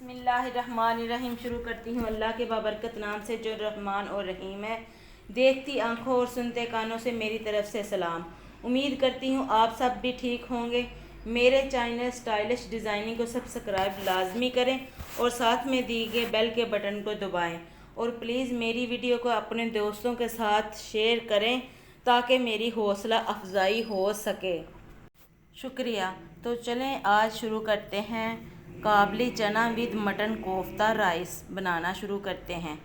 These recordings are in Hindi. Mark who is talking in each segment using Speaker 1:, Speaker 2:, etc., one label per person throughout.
Speaker 1: बिस्मिल्लाहिर्रहमानिर्रहीम। शुरू करती हूँ अल्लाह के बाबरकत नाम से जो रहमान और रहीम है। देखती आंखों और सुनते कानों से मेरी तरफ से सलाम। उम्मीद करती हूँ आप सब भी ठीक होंगे। मेरे चैनल स्टाइलिश डिज़ाइनिंग को सब्सक्राइब लाजमी करें और साथ में दिए गए बेल के बटन को दबाएं और प्लीज़ मेरी वीडियो को अपने दोस्तों के साथ शेयर करें ताकि मेरी हौसला अफजाई हो सके। शुक्रिया। तो चलें आज शुरू करते हैं। काबली चना विद मटन कोफ्ता राइस बनाना शुरू करते हैं।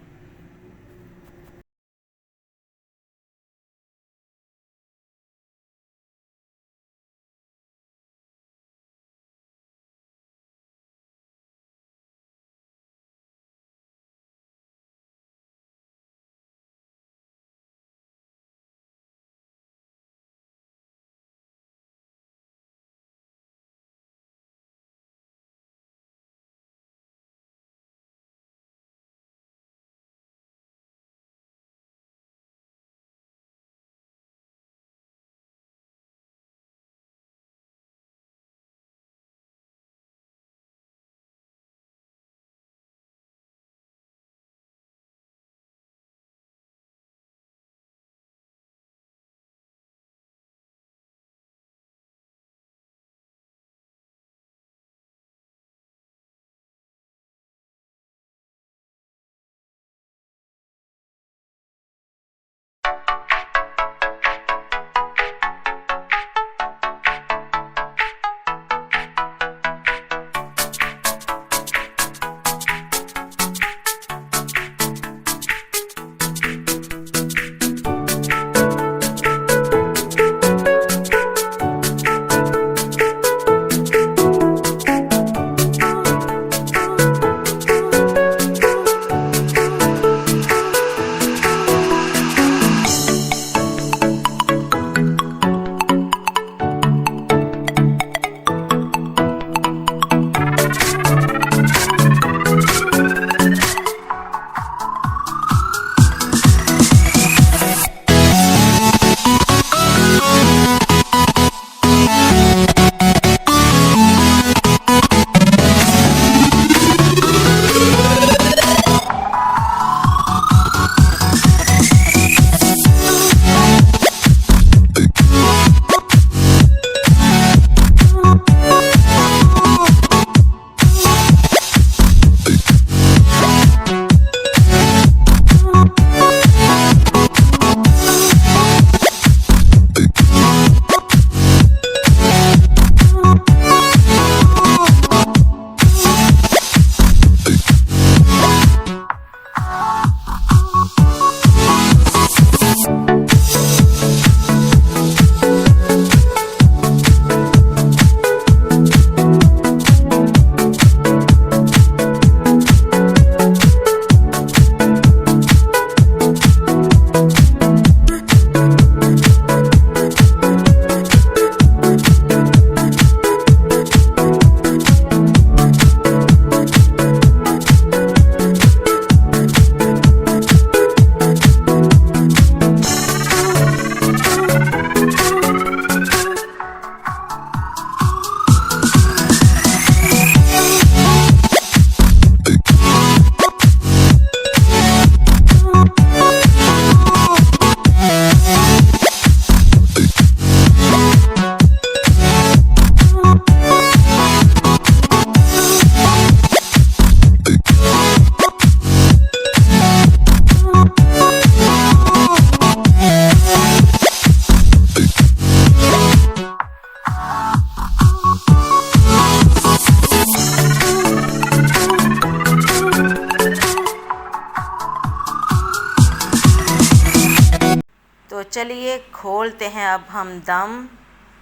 Speaker 1: तो चलिए खोलते हैं अब हम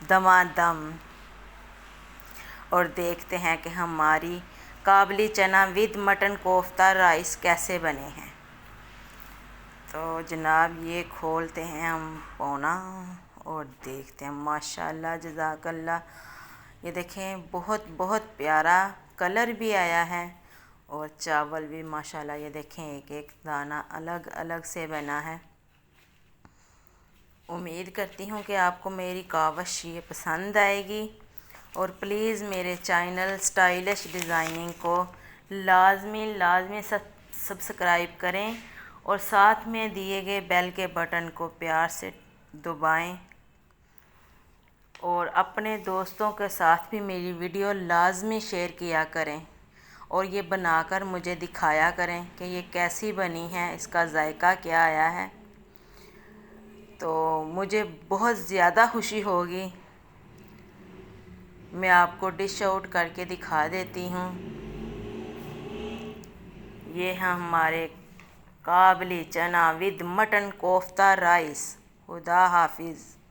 Speaker 1: दमादम और देखते हैं कि हमारी काबली चना विद मटन कोफ्ता राइस कैसे बने हैं। तो जनाब ये खोलते हैं हम पौना और देखते हैं। माशाल्लाह जज़ाकल्लाह। ये देखें बहुत बहुत प्यारा कलर भी आया है और चावल भी माशाल्लाह ये देखें एक एक दाना अलग अलग से बना है। उम्मीद करती हूँ कि आपको मेरी कावश ये पसंद आएगी और प्लीज़ मेरे चैनल स्टाइलिश डिज़ाइनिंग को लाजमी सब्सक्राइब करें और साथ में दिए गए बेल के बटन को प्यार से दबाएं और अपने दोस्तों के साथ भी मेरी वीडियो लाजमी शेयर किया करें और ये बनाकर मुझे दिखाया करें कि ये कैसी बनी है, इसका जायका क्या आया है। तो मुझे बहुत ज़्यादा खुशी होगी। मैं आपको डिश आउट करके दिखा देती हूँ। ये हैं हमारे काबली चना विद मटन कोफ्ता राइस। खुदा हाफिज़।